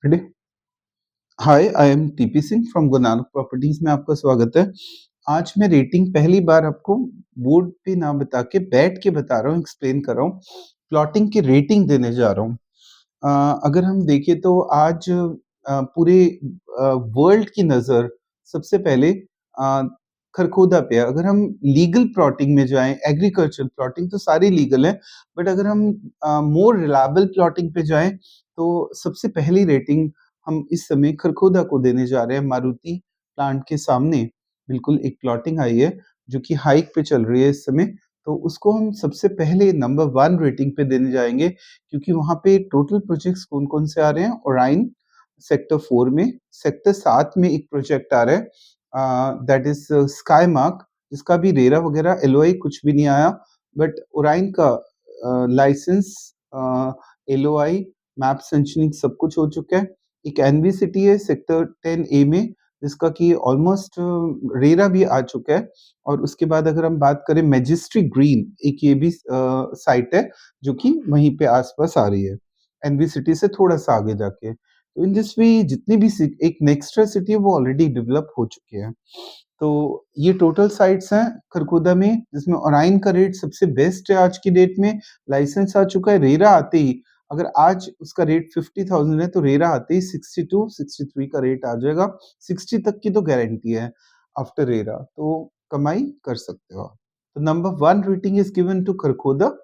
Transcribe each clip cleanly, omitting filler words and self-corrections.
Ready? Hi, I am TP Singh from Gurnanak properties में आपका स्वागत है। आज मैं रेटिंग पहली बार आपको बोर्ड पे ना बता के बैठ के बता रहा हूँ, एक्सप्लेन कर रहा हूँ। प्लॉटिंग की रेटिंग देने जा रहा हूँ। अगर हम देखें तो आज पूरे वर्ल्ड की नज़र सबसे पहले खरखोदा पे है। अगर हम लीगल प्लॉटिंग में जाएँ, एग्रीकल्चरल प्लॉटिंग तो सारी लीगल है, बट अगर हम मोर रिलायबल प्लॉटिंग पे जाएँ, तो सबसे पहली रेटिंग हम इस समय खरखोदा को देने जा रहे हैं। मारुति प्लांट के सामने बिल्कुल एक प्लॉटिंग आई है, जो कि हाइक पे चल रही है इस समय, तो उसको हम सबसे पहले नंबर 1 रेटिंग पे देने जाएँगे, क्योंकि वहाँ पे टोटल प्रोजेक्ट्स कौन-कौन से आ रहे हैं? ओराइन सेक्टर 4 में, सेक्टर 7 में एक प्रोजेक्ट आ रहा है दैट इज़ स्काई मार्क, जिसका भी रेरा वगैरह एलओआई कुछ भी नहीं आया, बट ओराइन का लाइसेंस एलओआई, मैप सेंक्शनिंग सब कुछ हो चुका है। एक एनवी सिटी है सेक्टर 10 ए में, जिसका कि ऑलमोस्ट रेरा भी आ चुका है। और उसके बाद अगर हम बात करें मैजेस्टिक ग्रीन, एक ये भी साइट है, जो कि वहीं पे आस-पास आ रही है, एनवी सिटी से थोड़ा-सा आगे जाके। तो इन दिस वे जितनी भी एक नेक्स्ट्रा सिटी है वो ऑलरेडी डेवलप हो चुकी है। तो ये टोटल साइट्स हैं खरखोदा में, जिसमें ओराइन का रेट सबसे बेस्ट है आज की डेट में, लाइसेंस आ चुका है। रेरा आते ही, अगर आज उसका रेट 50,000 है, तो रेरा आते ही 62-63 का रेट आ जाएगा। 60 तक की तो गारंटी है आफ्टर रेरा, तो कमाई कर सकते हो आप। तो number 1 rating is given to Kharkhoda.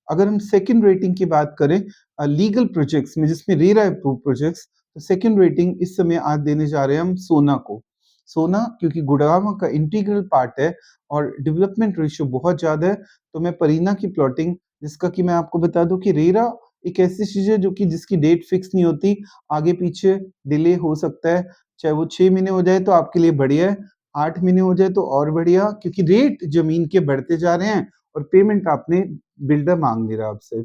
अगर हम सेकंड रेटिंग की बात करें लीगल प्रोजेक्ट्स में, जिसमें रेरा अप्रूव्ड प्रोजेक्ट्स, तो सेकंड रेटिंग इस समय आज देने जा रहे हैं हम सोना को। सोना क्योंकि गुड़गाँव का इंटीग्रल पार्ट है और डेवलपमेंट रेशियो बहुत ज़्यादा है, तो मैं परीना की प्लॉटिंग, जिसका कि मैं आपको बता दूँ कि रेरा एक ऐसी चीज़ है जो कि जिसकी डेट फिक्स नहीं होती, आगे-पीछे डिले हो सकता है, चाहे वो 6 महीने हो जाए तो आपके लिए बढ़िया है, 8 महीने हो जाए तो और बढ़िया, क्योंकि रेट ज़मीन के बढ़ते जा रहे हैं और पेमेंट आपने बिल्डर माँग नहीं रहा आपसे।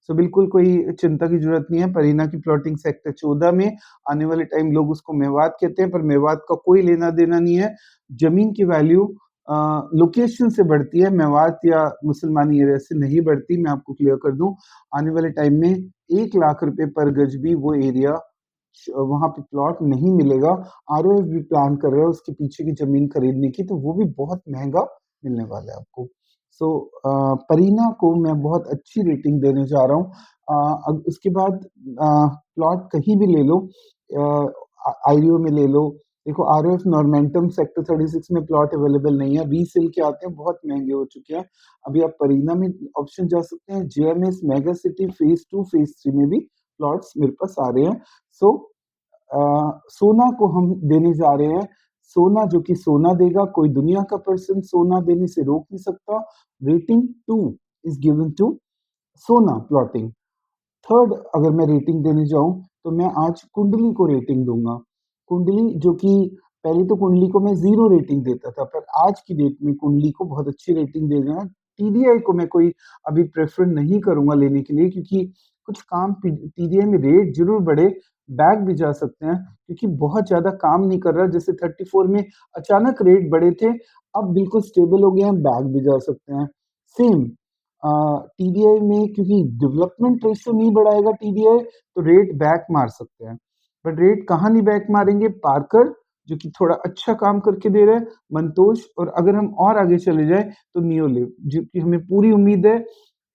सो बिल्कुल कोई चिंता की ज़रूरत नहीं है। परीना की प्लॉटिंग सेक्टर 14 में, आने वाले टाइम लोग उसको मेवात कहते हैं, पर मेवात का कोई लेना-देना नहीं है। ज़मीन की वैल्यू लोकेशन से बढ़ती है, मेवात या मुसलमानी एरिया से नहीं बढ़ती, मैं आपको क्लियर कर दूँ। आने वाले टाइम में 1 लाख रुपए पर गज भी वो एरिया वहाँ पे प्लॉट नहीं मिलेगा। आरओएफ भी प्लान कर रहा है उसके पीछे की ज़मीन खरीदने की, तो वो भी बहुत महँगा मिलने वाला है आपको। सो परीना को मैं बहुत अच्छी रेटिंग देने जा रहा हूँ। अब उसके बाद प्लॉट कहीं भी ले लो, आईरियो में ले लो, देखो आरओएफ नॉर्मेंटम सेक्टर 36 में प्लॉट अवेलेबल नहीं है, रीसेल के आते हैं, बहुत महँगे हो चुके हैं। अभी आप परीना में ऑप्शन जा सकते हैं, JMS mega city phase 2, phase 3 में भी प्लॉट्स मेरे पास आ रहे हैं। सो सोना को हम देने जा रहे हैं। सोना जो कि सोना देगा, कोई दुनिया का पर्सन सोना देने से रोक नहीं सकता। रेटिंग 2 इज़ गिवन टू सोना प्लॉटिंग। थर्ड अगर मैं रेटिंग देने जाऊँ, तो मैं आज कुंडली को रेटिंग दूँगा। कुंडली जो कि पहले तो कुंडली को मैं 0 रेटिंग देता था, पर आज की डेट में कुंडली को बहुत अच्छी रेटिंग दे रहे हैं। टीडीआई को मैं कोई अभी प्रेफ़र नहीं करूँगा लेने के लिए, क्योंकि कुछ काम टीडीआई में रेट ज़रूर बढ़े, बैक भी जा सकते हैं, क्योंकि बहुत ज़्यादा काम नहीं कर रहा। जैसे 34 में अचानक रेट बढ़े थे, अब बिल्कुल स्टेबल हो गए हैं, बैक भी जा सकते हैं। सेम टीडीआई में क्योंकि डेवलपमेंट रेशियो नहीं बढ़ाएगा टीडीआई, तो रेट बैक मार सकते हैं। बट रेट कहाँ नहीं बैक मारेंगे? पार्कर जो कि थोड़ा अच्छा काम करके दे रहा है, मंतोष, और अगर हम और आगे चले जाएँ तो नियोलिव, जो कि हमें पूरी उम्मीद है।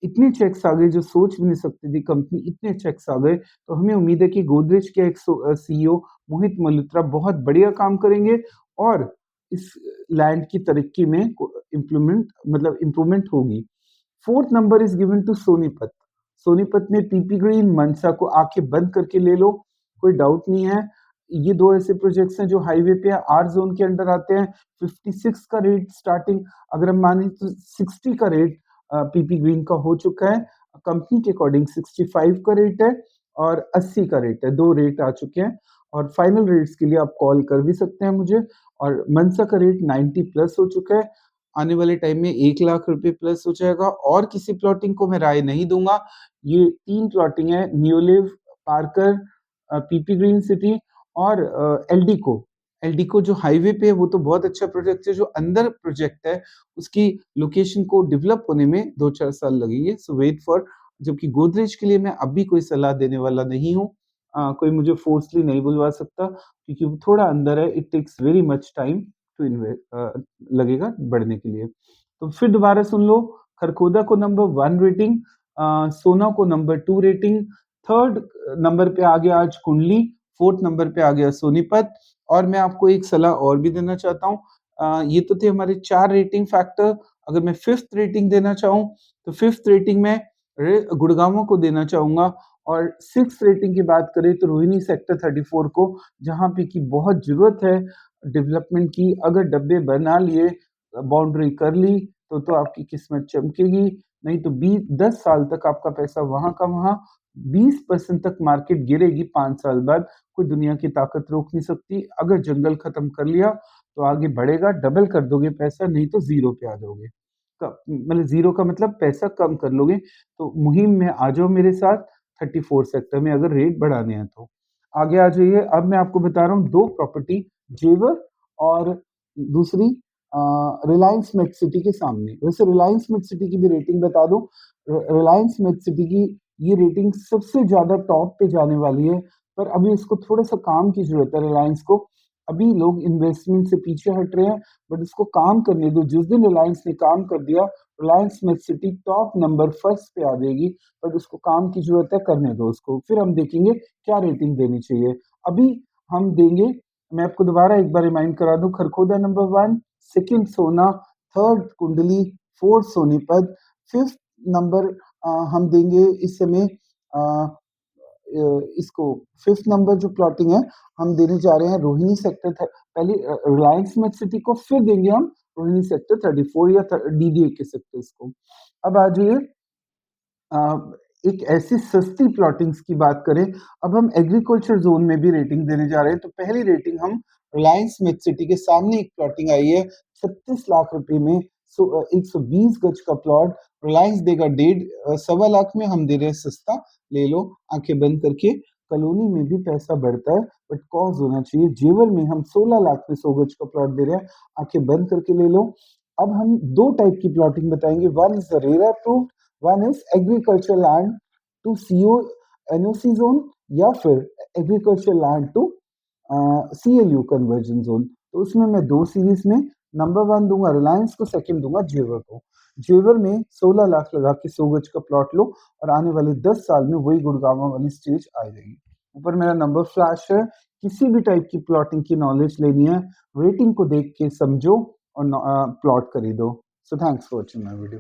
इतने चेक्स आ गए जो सोच भी नहीं सकती थी कंपनी, इतने चेक्स आ गए, तो हमें उम्मीद है कि गोदरेज के सीईओ मोहित मल्होत्रा बहुत बढ़िया काम करेंगे और इस लैंड की तरक्की में इम्प्रूवमेंट होगी। Fourth number is given to Sonipat. Sonipat में पीपी ग्रीन, मनसा को आंखें बंद करके ले लो, कोई डाउट नहीं है। ये दो ऐसे प्रोजेक्ट्स हैं जो हाईवे पे आर जोन के अंडर आते हैं। 56 का रेट स्टार्टिंग, अगर हम माने तो 60 का रेट पीपी ग्रीन का हो चुका है। कंपनी के अकॉर्डिंग 65 का रेट है और 80 का रेट है, दो रेट आ चुके हैं। और फाइनल रेट्स के लिए आप कॉल कर भी सकते हैं मुझे। और मनसा का रेट 90 प्लस हो चुका है, आने वाले टाइम में 1 लाख रुपए प्लस हो जाएगा। और किसी प्लॉटिंग को मैं राय नहीं दूँगा। ये 3 प्लॉटिंग है, न्यूलिव, पार्कर, पीपी ग्रीन सिटी और एल्डिको। एल्डिको जो हाईवे पे है वो तो बहुत अच्छा प्रोजेक्ट है, जो अंदर प्रोजेक्ट है उसकी लोकेशन को डेवलप होने में 2-4 साल लगेंगे, सो वेट फॉर। जबकि गोदरेज के लिए मैं अभी कोई सलाह देने वाला नहीं हूँ। कोई मुझे फ़ोर्सली नहीं बुलवा सकता क्योंकि वो थोड़ा अंदर है, it takes very much time to लगेगा बढ़ने के लिए। तो फिर दोबारा सुन लो, खरखोदा को नंबर 1 रेटिंग, सोना को नंबर 2 रेटिंग, 3rd नंबर पे आ गया आज कुंडली, 4th नंबर पे आ गया सोनीपत। और मैं आपको एक सलाह और भी देना चाहता हूँ। ये तो थे हमारे 4 रेटिंग फैक्टर। अगर मैं 5th रेटिंग देना चाहूँ, तो 5th रेटिंग में गुड़गाँव को देना चाहूँगा। और 6th रेटिंग की बात करें तो रोहिणी सेक्टर 34 को, जहाँ पे की बहुत ज़रूरत है डेवलपमेंट की। अगर डब्बे बना लिए, बाउंड्री कर ली, तो आपकी किस्मत चमकेगी, नहीं तो 10 साल तक आपका पैसा वहाँ का वहाँ, 20% तक मार्केट गिरेगी 5 साल बाद, कोई दुनिया की ताकत रोक नहीं सकती। अगर जंगल खत्म कर लिया, तो आगे बढ़ेगा, डबल कर दोगे पैसा, नहीं तो ज़ीरो पे आ जाओगे। मतलब ज़ीरो का मतलब पैसा कम कर लोगे। तो मुहिम में आ जाओ मेरे साथ 34 सेक्टर में, अगर रेट बढ़ाने हैं तो। आगे आ जाइए, अब मैं आपको बता रहा हूँ 2 प्रॉपर्टी, जेवर और दूसरी रिलायंस मेट सिटी के सामने। वैसे रिलायंस मेट सिटी की भी रेटिंग बता दूँ, रिलायंस मेट सिटी की ये रेटिंग सबसे ज़्यादा टॉप पे जाने वाली है, पर अभी इसको थोड़ा-सा काम की ज़रूरत है रिलायंस को। अभी लोग इन्वेस्टमेंट से पीछे हट रहे हैं, बट इसको काम करने दो। जिस दिन रिलायंस ने काम कर दिया, Reliance met city top number first पे आ जाएगी, बट उसको काम की ज़रूरत है, करने दो उसको। फिर हम देखेंगे क्या रेटिंग देनी चाहिए। अभी हम देंगे, मैं आपको दोबारा एक बार रिमाइंड करा दूँ, खरखोदा नंबर 1, 2nd सोना, 3rd कुंडली, 4th सोनीपत, 5th नंबर हम देंगे इस समय इसको 5th नंबर जो प्लॉटिंग है, हम देने जा रहे हैं रोहिणी सेक्टर पहले रिलायंस मेट सिटी को, फिर देंगे हम रोहिणी सेक्टर 34 या डीडीए के सेक्टर्स को। अब आ जाइए अ, एक ऐसी सस्ती प्लॉटिंग्स की बात करें, अब हम एग्रीकल्चर ज़ोन में भी रेटिंग देने जा रहे हैं, तो पहली रेटिंग हम रिलायंस मेट सिटी के सामने एक प्लॉटिंग आई है, 36 लाख रुपए में, 120 गज का प्लॉट, रिलायंस देगा सवा लाख में, हम दे रहे हैं सस्ता, ले लो आंखें बंद करके। कॉलोनी में भी पैसा बढ़ता है, बट कॉज होना चाहिए। जेवर में हम 16 लाख में 100 गज का प्लॉट दे रहे हैं, आंखें बंद करके ले लो। अब हम 2 टाइप की प्लॉटिंग बताएंगे, one is the RERA approved, one is agriculture land to CO NOC zone, या फिर agriculture land to CLU conversion zone. तो उसमें मैं 2 सीरीज में नंबर 1 दूंगा रिलायंस को, सेकंड दूंगा जेवर को। जेवर में 16 लाख लगा के 100 गज का प्लॉट लो, और आने वाले 10 साल में वही गुड़गांव वाली स्टेज आ जाएगी। ऊपर मेरा नंबर फ्लैश है। किसी भी टाइप की प्लॉटिंग की नॉलेज लेनी है, रेटिंग को देख के समझो और प्लॉट खरीदो। So thanks for watching my video.